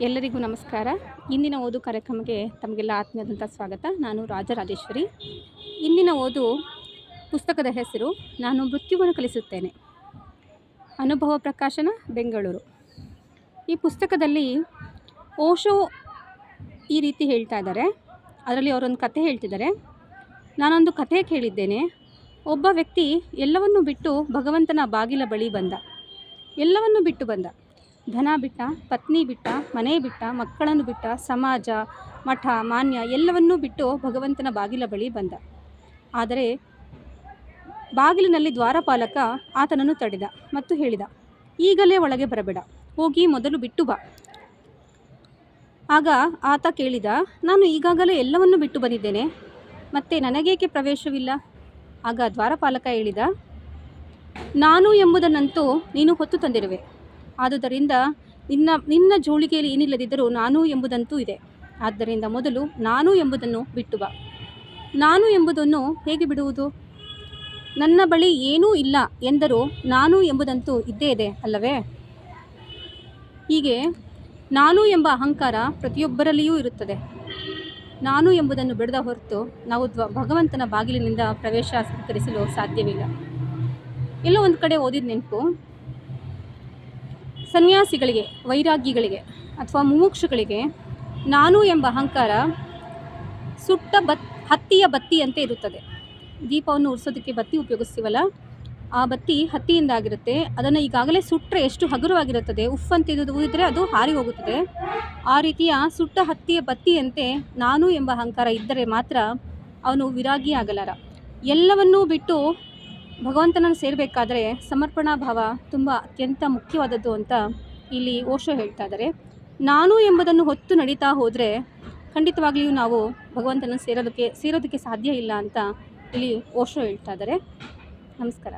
ಎಲ್ಲರಿಗೂ ನಮಸ್ಕಾರ. ಇಂದಿನ ಓದು ಕಾರ್ಯಕ್ರಮಕ್ಕೆ ತಮಗೆಲ್ಲ ಆತ್ಮೀಯವಾದಂಥ ಸ್ವಾಗತ. ನಾನು ರಾಜರಾಜೇಶ್ವರಿ. ಇಂದಿನ ಓದು ಪುಸ್ತಕದ ಹೆಸರು ನಾನು ಮೃತ್ಯುವನ್ನು ಕಲಿಸುತ್ತೇನೆ. ಅನುಭವ ಪ್ರಕಾಶನ, ಬೆಂಗಳೂರು. ಈ ಪುಸ್ತಕದಲ್ಲಿ ಓಶೋ ಈ ರೀತಿ ಹೇಳ್ತಾ ಇದ್ದಾರೆ. ಅದರಲ್ಲಿ ಅವರೊಂದು ಕಥೆ ಹೇಳ್ತಿದ್ದಾರೆ. ನಾನೊಂದು ಕಥೆ ಕೇಳಿದ್ದೇನೆ. ಒಬ್ಬ ವ್ಯಕ್ತಿ ಎಲ್ಲವನ್ನೂ ಬಿಟ್ಟು ಭಗವಂತನ ಬಾಗಿಲ ಬಳಿ ಬಂದ. ಎಲ್ಲವನ್ನೂ ಬಿಟ್ಟು ಬಂದ. ಧನ ಬಿಟ್ಟ, ಪತ್ನಿ ಬಿಟ್ಟ, ಮನೆ ಬಿಟ್ಟ, ಮಕ್ಕಳನ್ನು ಬಿಟ್ಟ, ಸಮಾಜ, ಮಠ, ಮಾನ್ಯ ಎಲ್ಲವನ್ನೂ ಬಿಟ್ಟು ಭಗವಂತನ ಬಾಗಿಲ ಬಳಿ ಬಂದ. ಆದರೆ ಬಾಗಿಲಿನಲ್ಲಿ ದ್ವಾರಪಾಲಕ ಆತನನ್ನು ತಡೆದ ಮತ್ತು ಹೇಳಿದ, ಈಗಲೇ ಒಳಗೆ ಬರಬೇಡ, ಹೋಗಿ ಮೊದಲು ಬಿಟ್ಟು ಬಾ. ಆಗ ಆತ ಕೇಳಿದ, ನಾನು ಈಗಾಗಲೇ ಎಲ್ಲವನ್ನೂ ಬಿಟ್ಟು ಬಂದಿದ್ದೇನೆ, ಮತ್ತೆ ನನಗೇಕೆ ಪ್ರವೇಶವಿಲ್ಲ? ಆಗ ದ್ವಾರಪಾಲಕ ಹೇಳಿದ, ನಾನು ಎಂಬುದನ್ನಂತೂ ನೀನು ಹೊತ್ತು ತಂದಿರುವೆ. ಆದುದರಿಂದ ನಿನ್ನ ಜೋಳಿಗೆಯಲ್ಲಿ ಏನಿಲ್ಲದಿದ್ದರೂ ನಾನು ಎಂಬುದಂತೂ ಇದೆ. ಆದ್ದರಿಂದ ಮೊದಲು ನಾನು ಎಂಬುದನ್ನು ಬಿಟ್ಟು ಬಾ. ನಾನು ಎಂಬುದನ್ನು ಹೇಗೆ ಬಿಡುವುದು? ನನ್ನ ಬಳಿ ಏನೂ ಇಲ್ಲ ಎಂದರೂ ನಾನು ಎಂಬುದಂತೂ ಇದ್ದೇ ಇದೆ ಅಲ್ಲವೇ? ಹೀಗೆ ನಾನು ಎಂಬ ಅಹಂಕಾರ ಪ್ರತಿಯೊಬ್ಬರಲ್ಲಿಯೂ ಇರುತ್ತದೆ. ನಾನು ಎಂಬುದನ್ನು ಬಿಡದ ಹೊರತು ನಾವು ಭಗವಂತನ ಬಾಗಿಲಿನಿಂದ ಪ್ರವೇಶ ಸ್ವೀಕರಿಸಲು ಸಾಧ್ಯವಿಲ್ಲ. ಎಲ್ಲೋ ಒಂದು ಕಡೆ ಓದಿದ ನೆನಪು, ಸನ್ಯಾಸಿಗಳಿಗೆ, ವೈರಾಗ್ಯಗಳಿಗೆ ಅಥವಾ ಮುಮುಕ್ಷುಗಳಿಗೆ ನಾನು ಎಂಬ ಅಹಂಕಾರ ಸುಟ್ಟ ಹತ್ತಿಯ ಬತ್ತಿಯಂತೆ ಇರುತ್ತದೆ. ದೀಪವನ್ನು ಉರಿಸೋದಕ್ಕೆ ಬತ್ತಿ ಉಪಯೋಗಿಸ್ತೀವಲ್ಲ, ಆ ಬತ್ತಿ ಹತ್ತಿಯಿಂದಾಗಿರುತ್ತೆ. ಅದನ್ನು ಈಗಾಗಲೇ ಸುಟ್ಟರೆ ಎಷ್ಟು ಹಗುರವಾಗಿರುತ್ತದೆ, ಉಫ್ಫಂತ ಊದಿದರೆ ಅದು ಹಾರಿ ಹೋಗುತ್ತದೆ. ಆ ರೀತಿಯ ಸುಟ್ಟ ಹತ್ತಿಯ ಬತ್ತಿಯಂತೆ ನಾನು ಎಂಬ ಅಹಂಕಾರ ಇದ್ದರೆ ಮಾತ್ರ ಅವನು ವಿರಾಗಿ ಆಗಲಾರ. ಎಲ್ಲವನ್ನೂ ಬಿಟ್ಟು ಭಗವಂತನನ್ನು ಸೇರಬೇಕಾದ್ರೆ ಸಮರ್ಪಣಾ ಭಾವ ತುಂಬ ಅತ್ಯಂತ ಮುಖ್ಯವಾದದ್ದು ಅಂತ ಇಲ್ಲಿ ಓಶೋ ಹೇಳ್ತಾ ಇದ್ದಾರೆ. ನಾನು ಎಂಬುದನ್ನು ಹೊತ್ತು ನಡೀತಾ ಹೋದರೆ ಖಂಡಿತವಾಗ್ಲಿಯೂ ನಾವು ಭಗವಂತನನ್ನು ಸೇರೋದಕ್ಕೆ ಸಾಧ್ಯ ಇಲ್ಲ ಅಂತ ಇಲ್ಲಿ ಓಶೋ ಹೇಳ್ತಾ ಇದ್ದಾರೆ. ನಮಸ್ಕಾರ.